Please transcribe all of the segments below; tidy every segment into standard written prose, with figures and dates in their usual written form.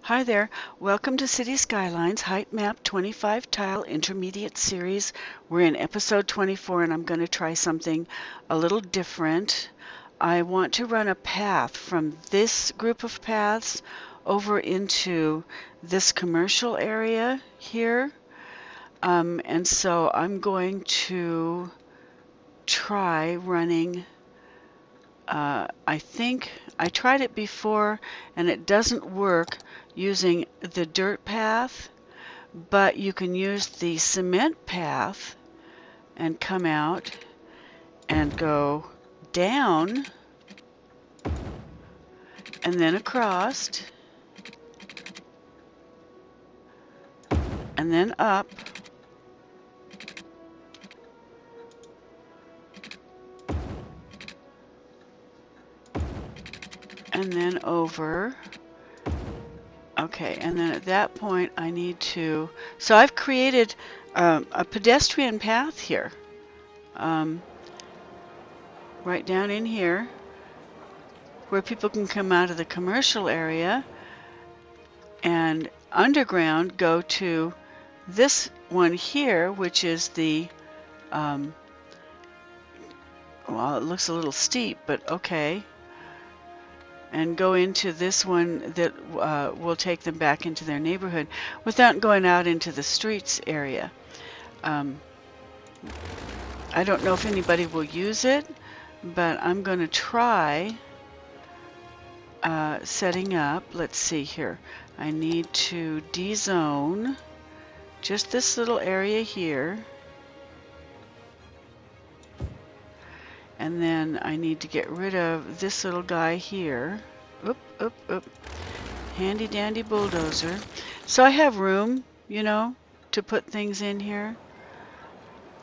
Hi there. Welcome to City Skylines HeightMapped 25 Tile Intermediate Series. We're in episode 24 and I'm going to try something a little different. I want to run a path from this group of paths over into this commercial area here. And so I'm going to try running. I think I tried it before and it doesn't work using the dirt path, but you can use the cement path and come out and go down and then across and then up and then over. Okay, and then at that point I need to, so I've created a pedestrian path here, right down in here where people can come out of the commercial area and underground go to this one here, which is the, well, it looks a little steep, but okay. And go into this one that will take them back into their neighborhood without going out into the streets area. I don't know if anybody will use it, but I'm going to try setting up. Let's see here. I need to dezone just this little area here. And then I need to get rid of this little guy here. Oop, oop, oop. Handy dandy bulldozer. So I have room, you know, to put things in here.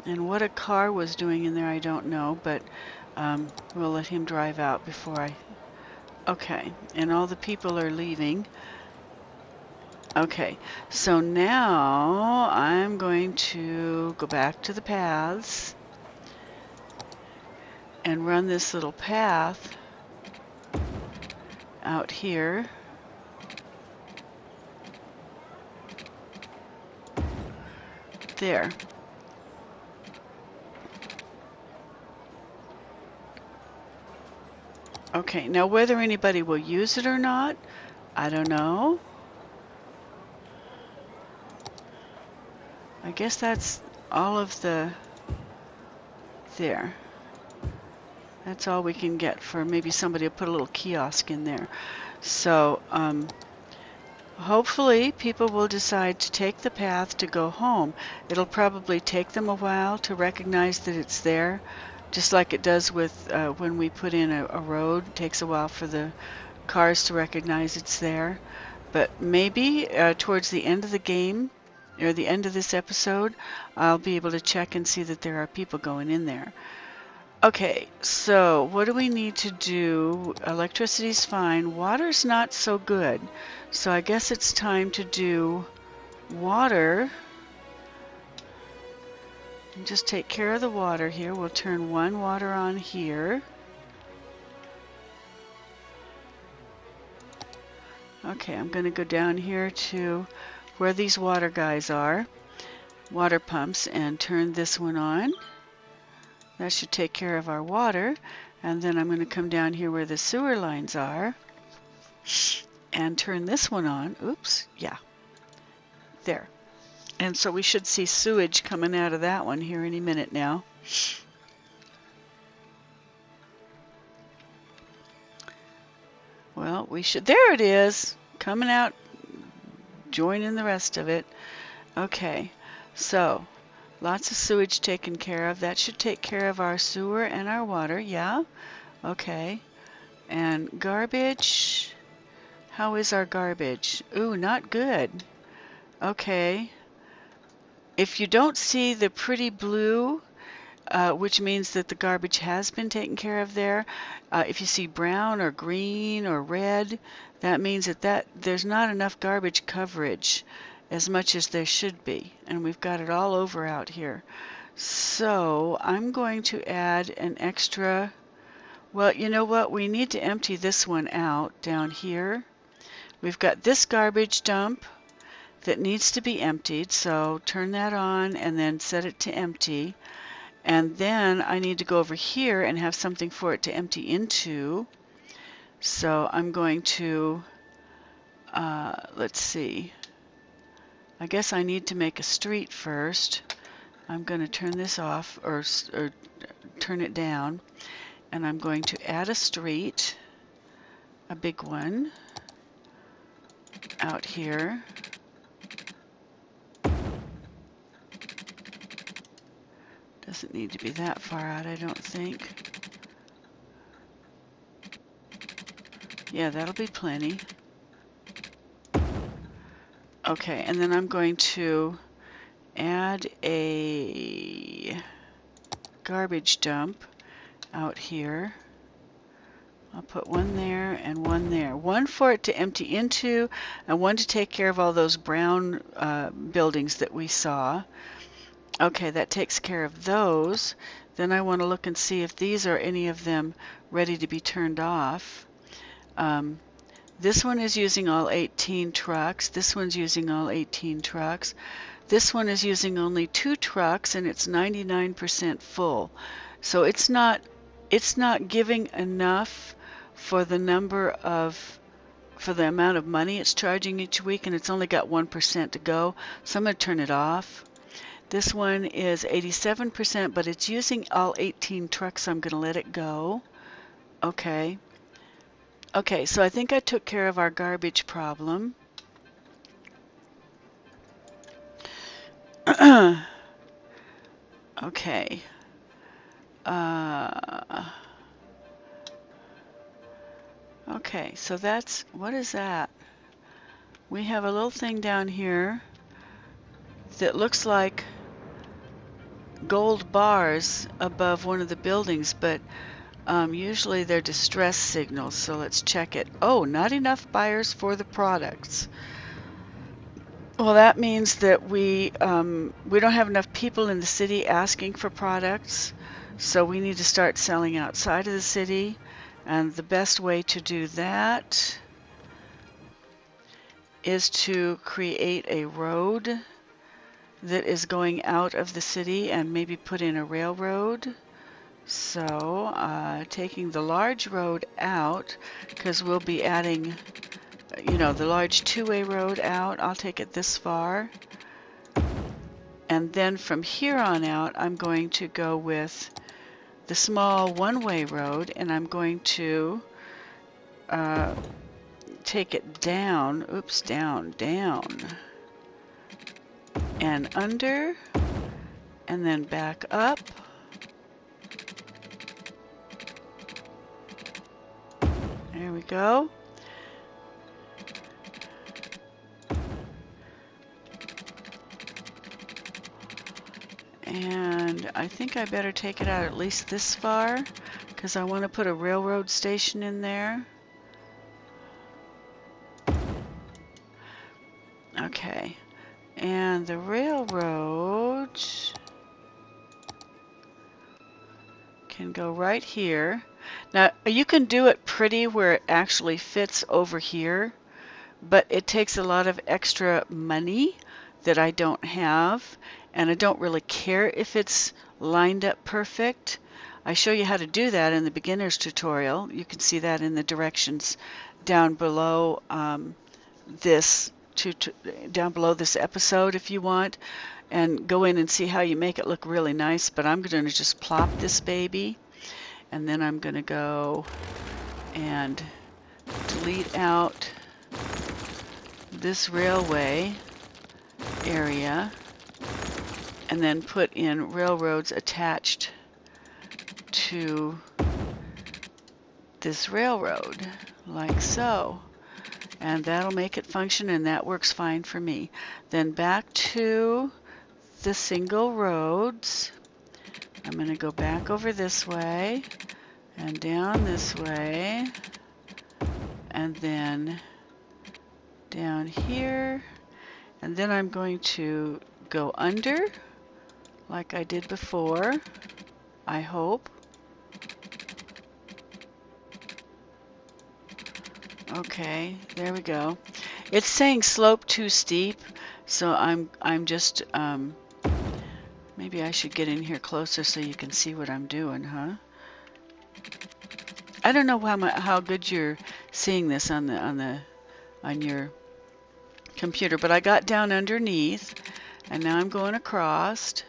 And what a car was doing in there, I don't know, but we'll let him drive out before I... Okay, and all the people are leaving. Okay, so now I'm going to go back to the paths and run this little path out here. There. Okay, now whether anybody will use it or not, I don't know. I guess that's all of the... There. That's all we can get for maybe somebody will put a little kiosk in there. So hopefully people will decide to take the path to go home. It'll probably take them a while to recognize that it's there, just like it does with when we put in a road. It takes a while for the cars to recognize it's there. But maybe towards the end of the game, or the end of this episode, I'll be able to check and see that there are people going in there. Okay, so what do we need to do? Electricity's fine. Water's not so good. So I guess it's time to do water. And just take care of the water here. We'll turn one water on here. Okay, I'm going to go down here to where these water guys are, water pumps, and turn this one on. That should take care of our water. And then I'm going to come down here where the sewer lines are and turn this one on. Oops, yeah, there. And so we should see sewage coming out of that one here any minute now. Well, we should, there it is, coming out, joining the rest of it. Okay, so lots of sewage taken care of. That should take care of our sewer and our water, yeah? Okay. And garbage, how is our garbage? Ooh, not good. Okay. If you don't see the pretty blue, which means that the garbage has been taken care of there, if you see brown or green or red, that means that there's not enough garbage coverage as much as there should be, and we've got it all over out here. So I'm going to add an extra, well, you know what, we need to empty this one out down here. we've got this garbage dump that needs to be emptied, so turn that on and then set it to empty. And then I need to go over here and have something for it to empty into. So I'm going to, let's see, I guess I need to make a street first. I'm going to turn this off or turn it down, and I'm going to add a street, a big one, out here. Doesn't need to be that far out, I don't think. Yeah, that'll be plenty. Okay, and then I'm going to add a garbage dump out here. I'll put one there and one there. One for it to empty into, and one to take care of all those brown buildings that we saw. Okay, that takes care of those. Then I want to look and see if these are any of them ready to be turned off. This one is using all 18 trucks. This one's using all 18 trucks. This one is using only 2 trucks, and it's 99% full. So it's not giving enough for the amount of money it's charging each week, and it's only got 1% to go. So I'm going to turn it off. This one is 87%, but it's using all 18 trucks, so I'm going to let it go. Okay. Okay, so I think I took care of our garbage problem. Okay. Okay, so that's, what is that? We have a little thing down here that looks like gold bars above one of the buildings, but usually they're distress signals, so let's check it. Oh, not enough buyers for the products. Well, that means that we don't have enough people in the city asking for products, so we need to start selling outside of the city. And the best way to do that is to create a road that is going out of the city and maybe put in a railroad. So taking the large road out, because we'll be adding, you know, the large two-way road out. I'll take it this far. And then from here on out, I'm going to go with the small one-way road, and I'm going to take it down, oops, down, and under, and then back up. There we go. And I think I better take it out at least this far, because I want to put a railroad station in there. Okay, and the railroad can go right here. Now, you can do it pretty where it actually fits over here, but it takes a lot of extra money that I don't have, and I don't really care if it's lined up perfect. I show you how to do that in the beginner's tutorial. You can see that in the directions down below this episode if you want, and go in and see how you make it look really nice. But I'm going to just plop this baby, and then I'm going to go and delete out this railway area, and then put in railroads attached to this railroad, like so. And that'll make it function, and that works fine for me. Then back to the single roads. I'm going to go back over this way, and down this way, and then down here. And then I'm going to go under, like I did before, I hope. Okay, there we go. It's saying slope too steep, so I'm just maybe I should get in here closer so you can see what I'm doing, huh? I don't know how good you're seeing this on your computer, but I got down underneath, and now I'm going across,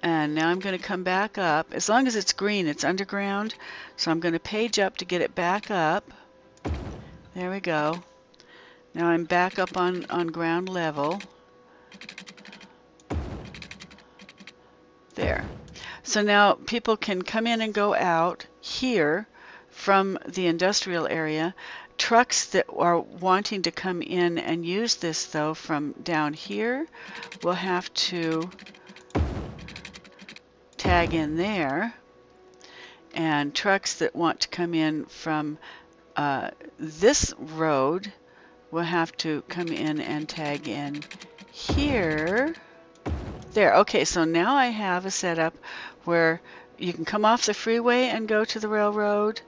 and now I'm going to come back up. As long as it's green, it's underground, so I'm going to page up to get it back up. There we go. Now I'm back up on ground level. There. So now people can come in and go out here from the industrial area. Trucks that are wanting to come in and use this, though, from down here will have to tag in there. And trucks that want to come in from this road will have to come in and tag in here. There. Okay, so now I have a setup where you can come off the freeway and go to the railroad,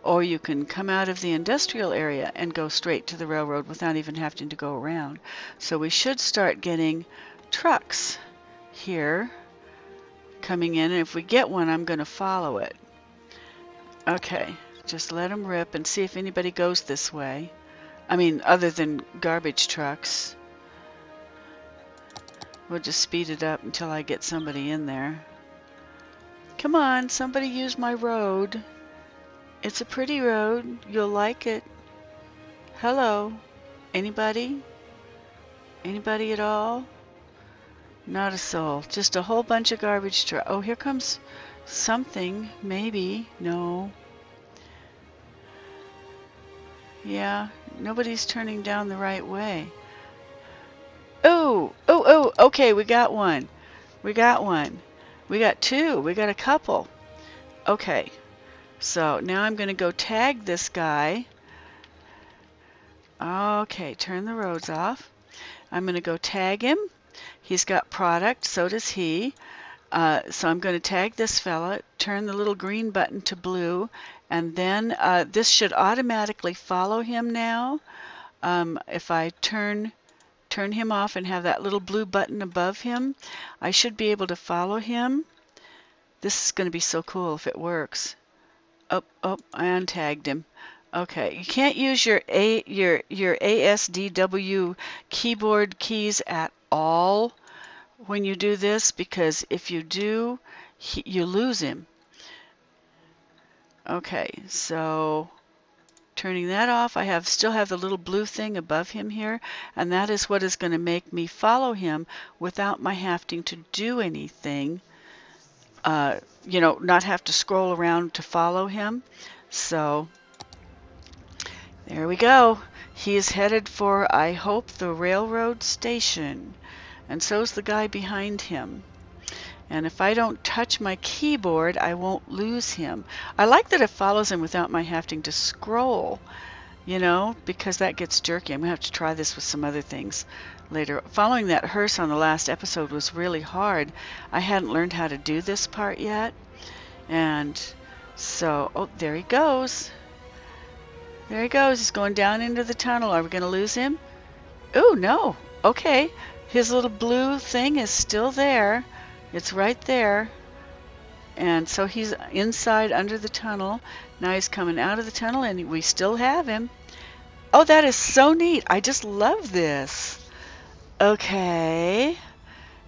or you can come out of the industrial area and go straight to the railroad without even having to go around. So we should start getting trucks here coming in, and if we get one, I'm going to follow it. Okay, just let them rip and see if anybody goes this way. I mean, other than garbage trucks. We'll just speed it up until I get somebody in there. Come on, somebody use my road. It's a pretty road. You'll like it. Hello. Anybody? Anybody at all? Not a soul. Just a whole bunch of garbage trucks. Oh, here comes something. Maybe. No. Yeah, nobody's turning down the right way. Oh, oh, oh, okay, we got one. We got one. We got two. We got a couple. Okay, so now I'm going to go tag this guy. Okay, turn the roads off. I'm going to go tag him. He's got product, so does he. So I'm going to tag this fella, turn the little green button to blue, and then this should automatically follow him now. If I turn him off and have that little blue button above him, I should be able to follow him. This is going to be so cool if it works. Oh, I untagged him. Okay, you can't use your ASDW keyboard keys at all when you do this, because if you do, you lose him. Okay, so turning that off, I still have the little blue thing above him here, and that is what is going to make me follow him without my having to do anything. You know, not have to scroll around to follow him. So there we go. He is headed for, I hope, the railroad station, and so's the guy behind him. And if I don't touch my keyboard, I won't lose him. I like that it follows him without my having to scroll, you know, because that gets jerky. I'm going to have to try this with some other things later. Following that hearse on the last episode was really hard. I hadn't learned how to do this part yet. And so, oh, there he goes. There he goes. He's going down into the tunnel. Are we going to lose him? Oh, no. Okay. His little blue thing is still there. It's right there. And so he's inside under the tunnel. Now he's coming out of the tunnel, and we still have him. Oh, that is so neat. I just love this. Okay.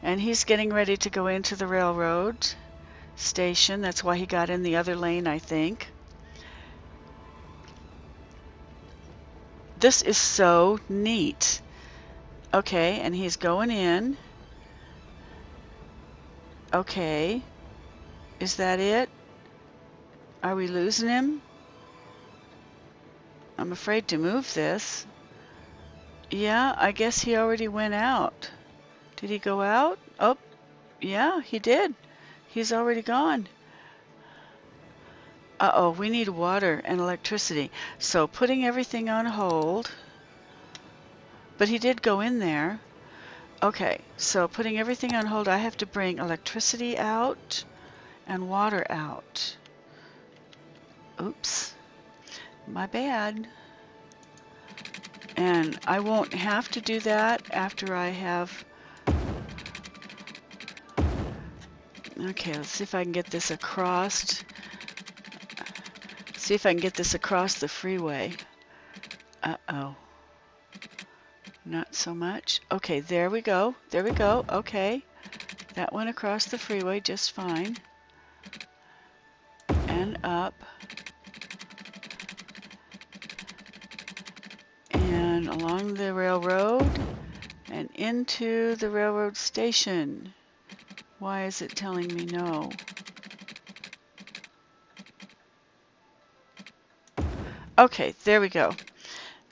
And he's getting ready to go into the railroad station. That's why he got in the other lane, I think. This is so neat. Okay, and he's going in. Okay. Is that it? Are we losing him? I'm afraid to move this. Yeah, I guess he already went out. Did he go out? Oh, yeah, he did. He's already gone. Uh-oh, we need water and electricity. So putting everything on hold. But he did go in there. Okay, so putting everything on hold, I have to bring electricity out and water out. Oops. My bad. And I won't have to do that after I have... Okay, let's see if I can get this across. See if I can get this across the freeway. Uh-oh. Not so much. Okay, there we go. There we go. Okay. That went across the freeway just fine. And up. And along the railroad. And into the railroad station. Why is it telling me no? Okay, there we go.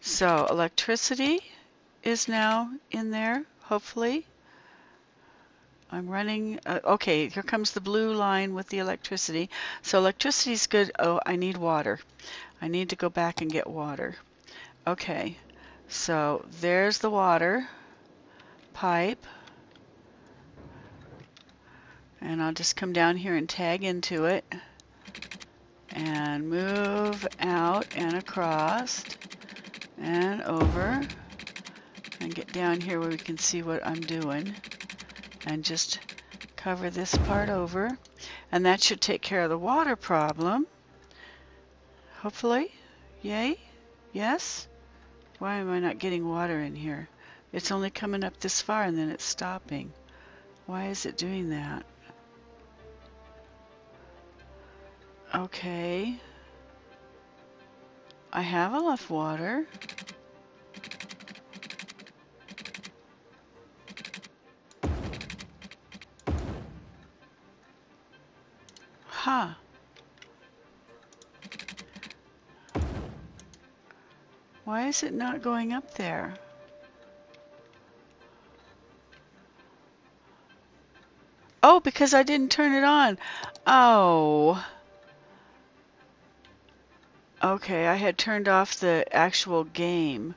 So electricity is now in there, hopefully. I'm running, okay, here comes the blue line with the electricity. So electricity is good. Oh, I need water. I need to go back and get water. Okay, so there's the water pipe. And I'll just come down here and tag into it. And move out and across and over. And get down here where we can see what I'm doing. And just cover this part over. And that should take care of the water problem. Hopefully. Yay? Yes? Why am I not getting water in here? It's only coming up this far and then it's stopping. Why is it doing that? Okay. I have enough water. Huh. Why is it not going up there? Oh, because I didn't turn it on. Oh. Okay, I had turned off the actual game.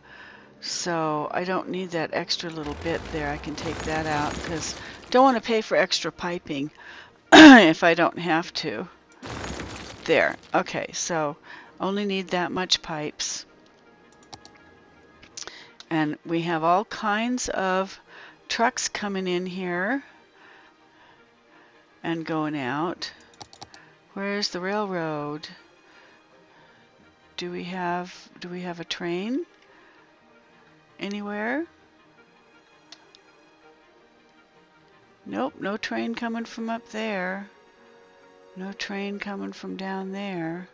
So I don't need that extra little bit there. I can take that out because I don't want to pay for extra piping if I don't have to. There. Okay, so only need that much pipes. And we have all kinds of trucks coming in here and going out. Where's the railroad? Do we have a train anywhere? Nope, no train coming from up there. No train coming from down there.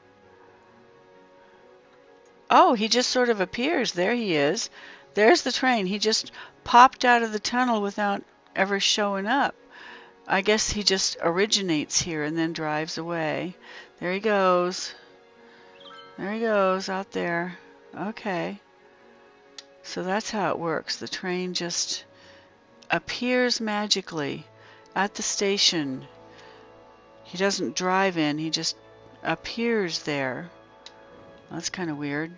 Oh, he just sort of appears. There he is. There's the train. He just popped out of the tunnel without ever showing up. I guess he just originates here and then drives away. There he goes. There he goes out there. Okay. So that's how it works. The train just appears magically at the station. He doesn't drive in, he just appears there. That's kind of weird.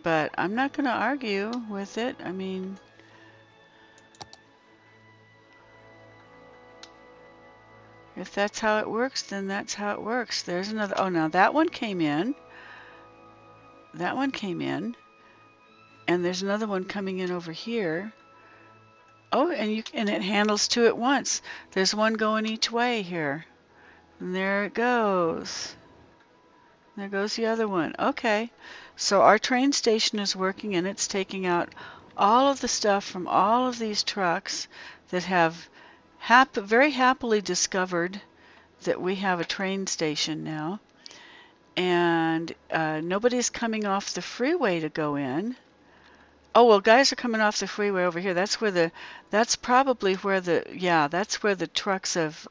But I'm not going to argue with it. I mean, if that's how it works, then that's how it works. There's another. Oh, now that one came in. That one came in. And there's another one coming in over here. Oh, and it handles two at once. There's one going each way here. And there it goes. There goes the other one. Okay. So our train station is working and it's taking out all of the stuff from all of these trucks that have very happily discovered that we have a train station now. And nobody's coming off the freeway to go in. Oh, well, guys are coming off the freeway over here. That's where that's probably where that's where the trucks of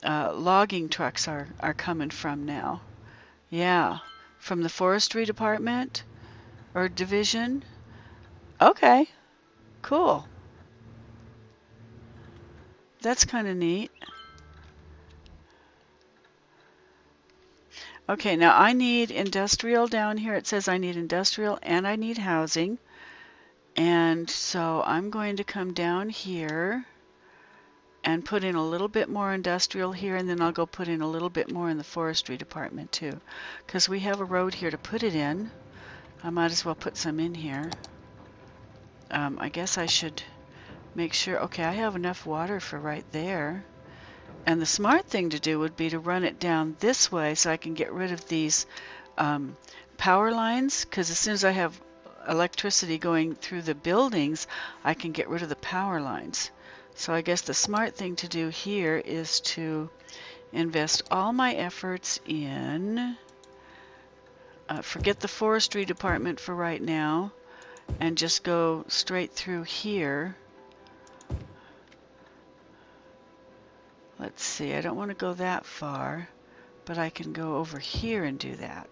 logging trucks are coming from now. Yeah, from the forestry department or division. Okay, cool. That's kind of neat. Okay, now I need industrial down here. It says I need industrial and I need housing. And so I'm going to come down here and put in a little bit more industrial here, and then I'll go put in a little bit more in the forestry department too, because we have a road here to put it in. I might as well put some in here. I guess I should make sure, okay, I have enough water for right there. And the smart thing to do would be to run it down this way so I can get rid of these power lines, because as soon as I have electricity going through the buildings, I can get rid of the power lines. So I guess the smart thing to do here is to invest all my efforts in, forget the forestry department for right now, and just go straight through here. Let's see, I don't want to go that far, but I can go over here and do that.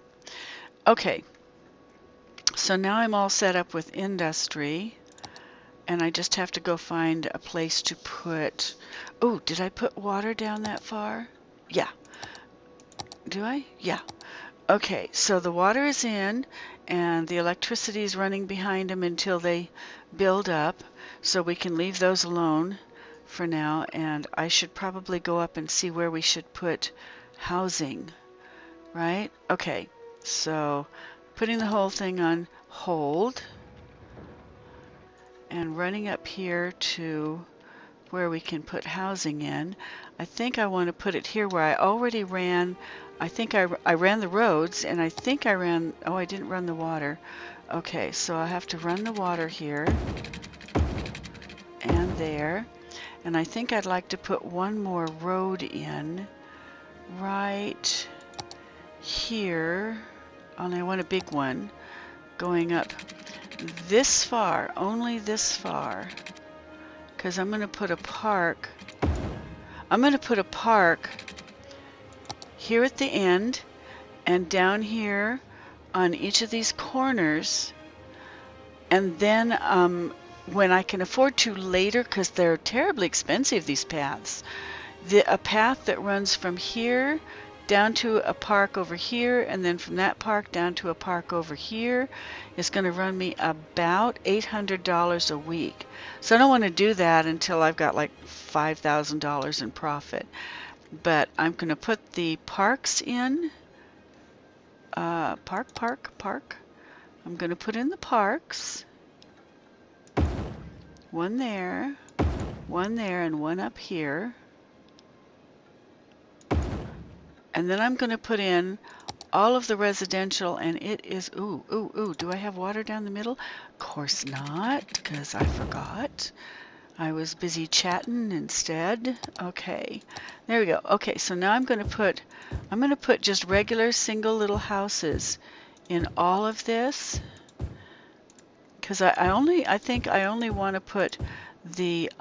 Okay, so now I'm all set up with industry, and I just have to go find a place to put, oh, did I put water down that far? Yeah. Do I? Yeah. Okay, so the water is in, and the electricity is running behind them until they build up, so we can leave those alone for now, and I should probably go up and see where we should put housing, right? Okay, so putting the whole thing on hold and running up here to where we can put housing in. I think I want to put it here where I already ran. I think I ran the roads, and I think I ran, oh, I didn't run the water. Okay, so I have to run the water here and there. And I think I'd like to put one more road in right here. Only I want a big one going up this far, only this far, because I'm going to put a park. I'm going to put a park here at the end and down here on each of these corners, and then when I can afford to later, because they're terribly expensive, these paths. A path that runs from here down to a park over here, and then from that park down to a park over here is going to run me about $800 a week. So I don't want to do that until I've got like $5,000 in profit. But I'm going to put the parks in. Park. I'm going to put in the parks. One there, and one up here. And then I'm going to put in all of the residential, and it is, ooh, do I have water down the middle? Of course not, because I forgot. I was busy chatting instead. Okay, there we go. Okay, so now I'm going to put just regular single little houses in all of this, because I think I only want to put the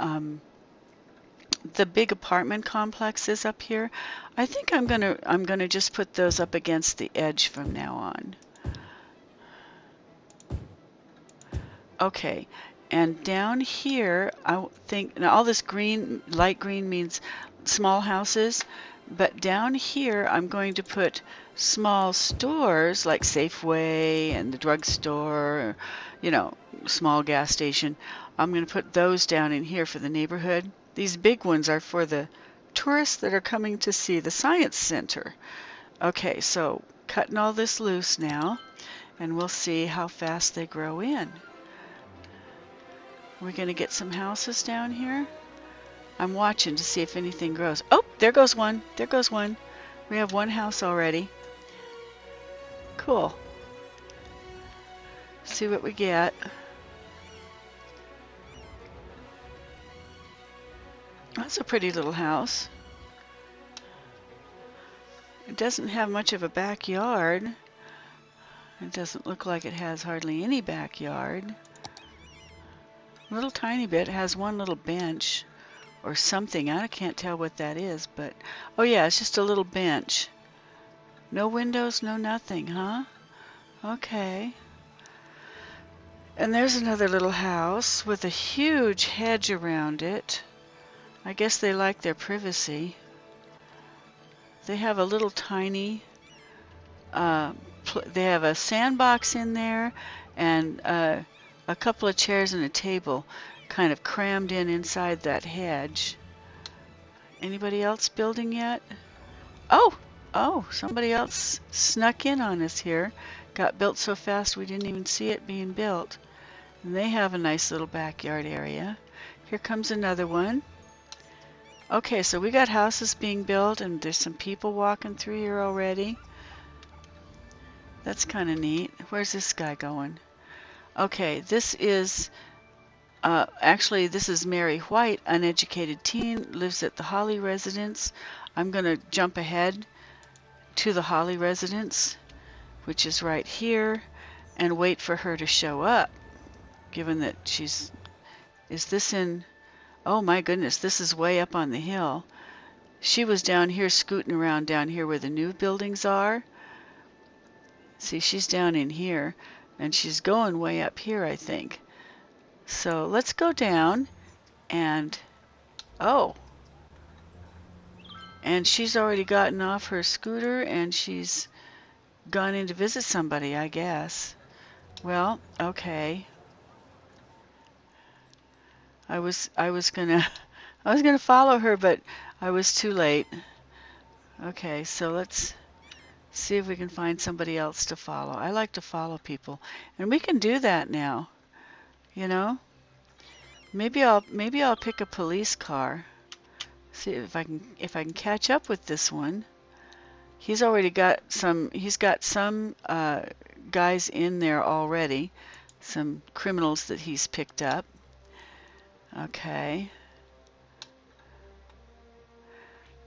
big apartment complexes up here. I think I'm gonna just put those up against the edge from now on. Okay, and down here I think now all this green, light green means small houses, but down here I'm going to put small stores like Safeway and the drugstore, you know, small gas station. I'm going to put those down in here for the neighborhood. These big ones are for the tourists that are coming to see the science center. Okay, so cutting all this loose now, and we'll see how fast they grow in. We're going to get some houses down here. I'm watching to see if anything grows. Oh, there goes one. There goes one. We have one house already. Cool. See what we get. That's a pretty little house. It doesn't have much of a backyard. It doesn't look like it has hardly any backyard. A little tiny bit. It has one little bench or something. I can't tell what that is, but oh yeah, it's just a little bench. No windows, no nothing, huh? Okay. And there's another little house with a huge hedge around it. I guess they like their privacy. They have a little tiny, they have a sandbox in there and a couple of chairs and a table kind of crammed in inside that hedge. Anybody else building yet? Oh, oh, somebody else snuck in on us here. Got built so fast we didn't even see it being built. And they have a nice little backyard area. Here comes another one. Okay, so we got houses being built and there's some people walking through here already. That's kind of neat. Where's this guy going? Okay, this is actually this is Mary White, uneducated teen, lives at the Holly residence. I'm going to jump ahead to the Holly residence, which is right here, and wait for her to show up, given that she's... Is this in... Oh my goodness, this is way up on the hill. She was down here scooting around down here where the new buildings are. See, she's down in here, and she's going way up here, I think. So let's go down, and... Oh! And she's already gotten off her scooter, and she's gone in to visit somebody, I guess. Well, okay. I was gonna follow her, but I was too late. Okay, so let's see if we can find somebody else to follow. I like to follow people, and we can do that now. You know, maybe I'll pick a police car. See if I can catch up with this one. He's already got some. He's got some guys in there already, some criminals that he's picked up. Okay.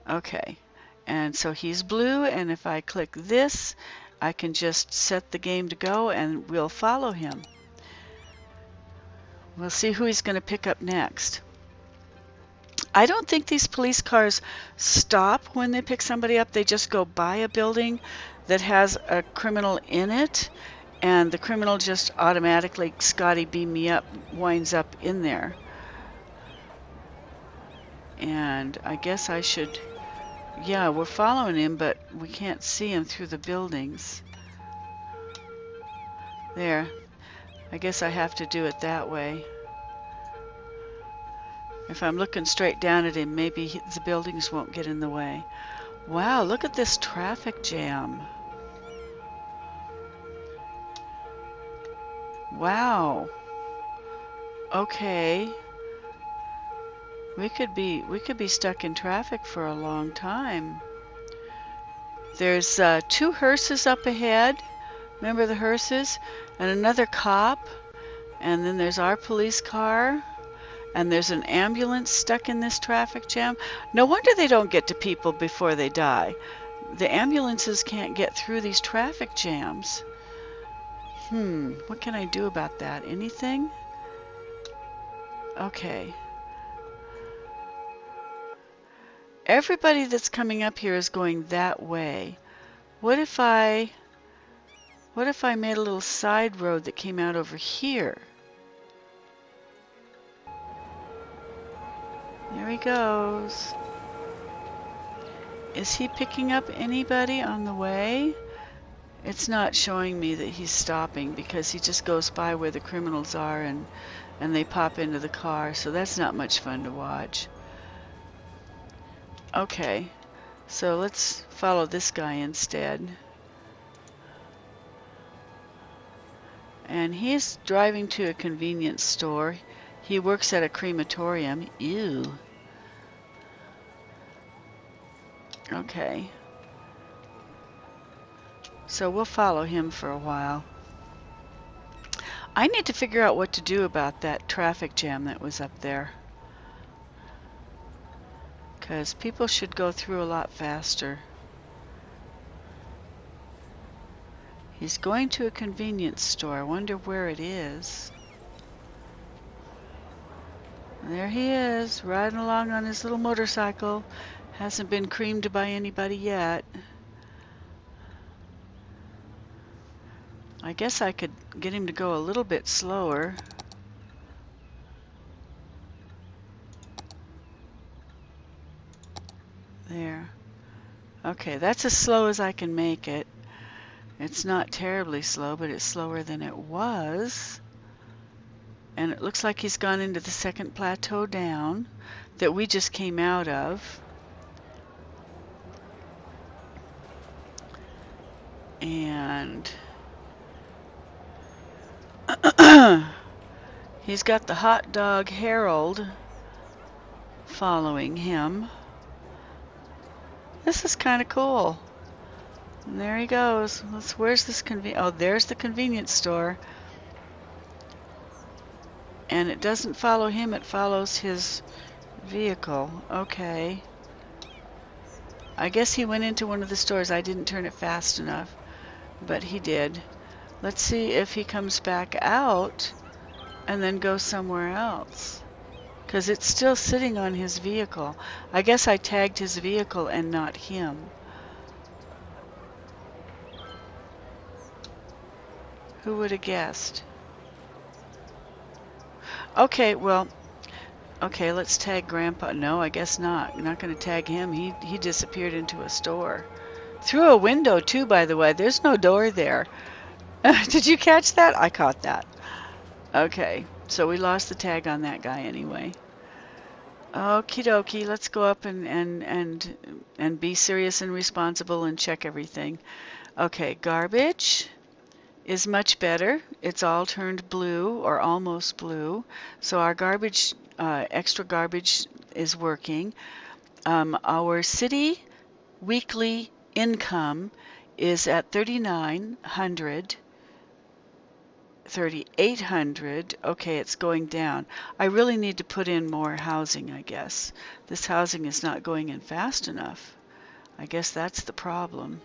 Okay. And so he's blue, and if I click this, I can just set the game to go, and we'll follow him. We'll see who he's going to pick up next. I don't think these police cars stop when they pick somebody up. They just go by a building that has a criminal in it, and the criminal just automatically, Scotty beam me up, winds up in there. And I guess I should... Yeah, we're following him, but we can't see him through the buildings. There. I guess I have to do it that way. If I'm looking straight down at him, maybe the buildings won't get in the way. Wow, look at this traffic jam. Wow. Okay. We could be stuck in traffic for a long time. There's 2 hearses up ahead. Remember the hearses? And another cop. And then there's our police car. And there's an ambulance stuck in this traffic jam. No wonder they don't get to people before they die. The ambulances can't get through these traffic jams. What can I do about that? Anything? Okay. Everybody that's coming up here is going that way. What if I made a little side road that came out over here? There he goes. Is he picking up anybody on the way? It's not showing me that he's stopping because he just goes by where the criminals are and they pop into the car, so that's not much fun to watch. Okay, so let's follow this guy instead. And he's driving to a convenience store. He works at a crematorium. Ew. Okay. So we'll follow him for a while. I need to figure out what to do about that traffic jam that was up there. Because people should go through a lot faster. He's going to a convenience store. I wonder where it is. There he is, riding along on his little motorcycle. Hasn't been creamed by anybody yet. I guess I could get him to go a little bit slower. There. Okay, that's as slow as I can make it. It's not terribly slow, but it's slower than it was. And it looks like he's gone into the second plateau down that we just came out of. And he's got the hot dog Harold following him. This is kind of cool. And there he goes. Where's this oh, there's the convenience store. And it doesn't follow him, it follows his vehicle. Okay. I guess he went into one of the stores. I didn't turn it fast enough, but he did. Let's see if he comes back out and then goes somewhere else, because it's still sitting on his vehicle. I guess I tagged his vehicle and not him. Who would have guessed? Okay, well, okay, let's tag Grandpa. No, I guess not. I'm not going to tag him. He disappeared into a store. Through a window, too, by the way. There's no door there. Did you catch that? I caught that. Okay, so we lost the tag on that guy anyway. Okie dokie, let's go up and be serious and responsible and check everything. Okay, garbage is much better. It's all turned blue or almost blue. So our garbage, extra garbage is working. Our city weekly income is at 3,900. 3,800. Okay, it's going down. I really need to put in more housing, I guess. This housing is not going in fast enough. I guess that's the problem.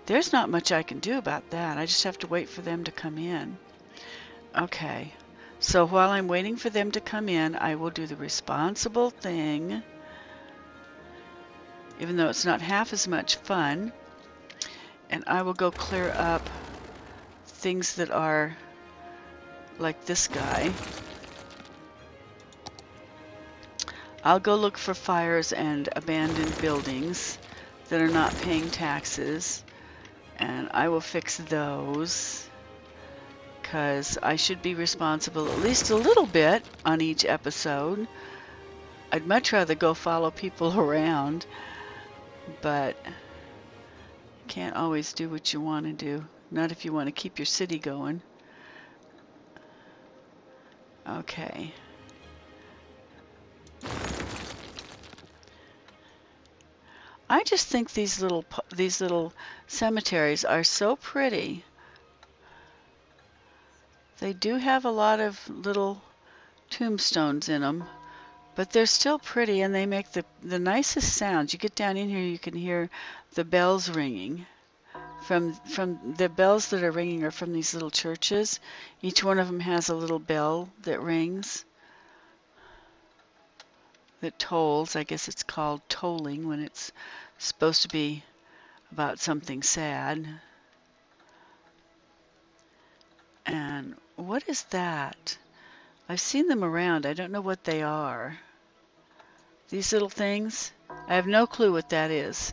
There's not much I can do about that. I just have to wait for them to come in. Okay, so while I'm waiting for them to come in, I will do the responsible thing, even though it's not half as much fun. And I will go clear up things that are like this guy. I'll go look for fires and abandoned buildings that are not paying taxes, and I will fix those, because I should be responsible at least a little bit on each episode. I'd much rather go follow people around, but you can't always do what you want to do, not if you want to keep your city going. Okay. I just think these little cemeteries are so pretty. They do have a lot of little tombstones in them, but they're still pretty, and they make the nicest sounds. You get down in here, you can hear the bells ringing. From the bells that are ringing are from these little churches. Each one of them has a little bell that rings, that tolls. I guess it's called tolling when it's supposed to be about something sad. And what is that? I've seen them around. I don't know what they are. These little things? I have no clue what that is.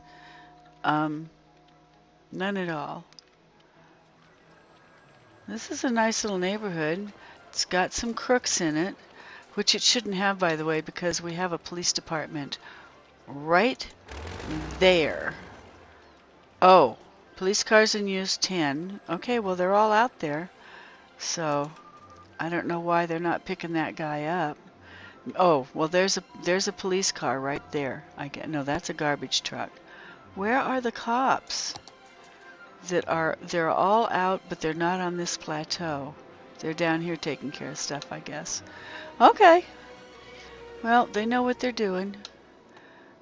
None at all. This is a nice little neighborhood. It's got some crooks in it, which it shouldn't have, by the way, because we have a police department right there. Oh, police cars in use 10. Okay, well, they're all out there. So I don't know why they're not picking that guy up. Oh, well, there's a police car right there. No, that's a garbage truck. Where are the cops? They're all out, but they're not on this plateau. They're down here taking care of stuff, I guess. Okay. Well, they know what they're doing.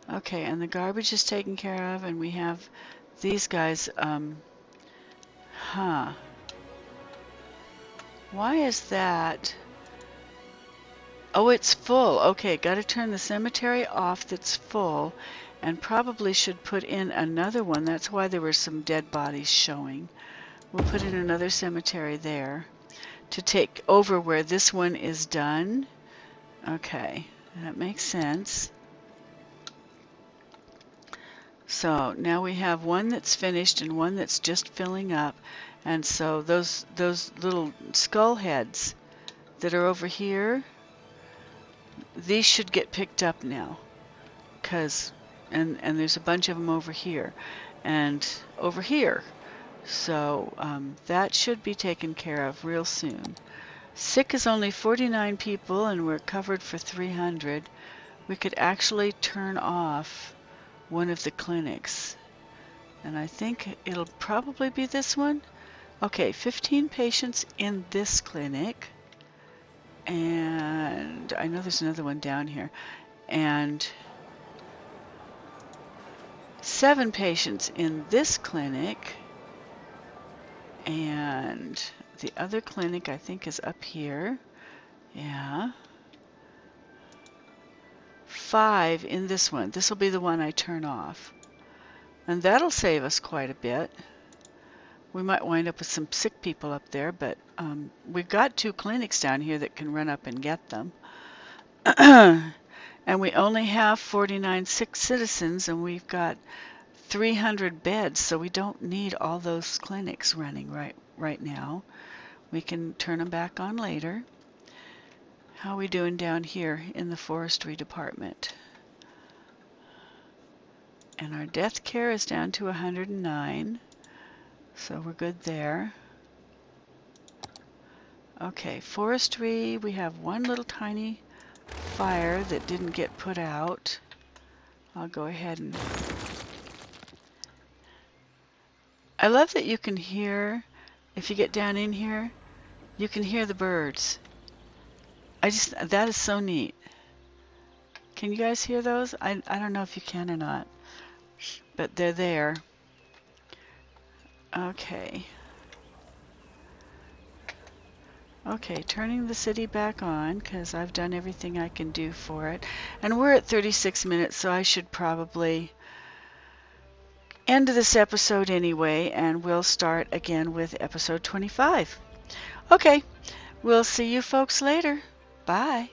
Okay, and the garbage is taken care of, and we have these guys. Why is that? Oh, it's full. Okay, got to turn the cemetery off that's full, and probably should put in another one. That's why there were some dead bodies showing. We'll put in another cemetery there to take over where this one is done. Okay, that makes sense. So now we have one that's finished and one that's just filling up. And so those little skull heads that are over here, these should get picked up now, and there's a bunch of them over here and over here. So that should be taken care of real soon. Sick is only 49 people and we're covered for 300. We could actually turn off one of the clinics. And I think it'll probably be this one. Okay, 15 patients in this clinic. And I know there's another one down here. And 7 patients in this clinic. And the other clinic I think is up here. Yeah. 5 in this one. This will be the one I turn off. And that'll save us quite a bit. We might wind up with some sick people up there, but we've got 2 clinics down here that can run up and get them. And we only have 49 sick citizens, and we've got 300 beds, so we don't need all those clinics running right now. We can turn them back on later. How are we doing down here in the forestry department? And our death care is down to 109, so we're good there. Okay, forestry, we have one little tiny fire that didn't get put out. I'll go ahead and... I love that you can hear, if you get down in here, you can hear the birds. That is so neat. Can you guys hear those? I don't know if you can or not, but they're there. Okay. Okay, turning the city back on because I've done everything I can do for it. And we're at 36 minutes, so I should probably end this episode anyway, and we'll start again with episode 25. Okay, we'll see you folks later. Bye.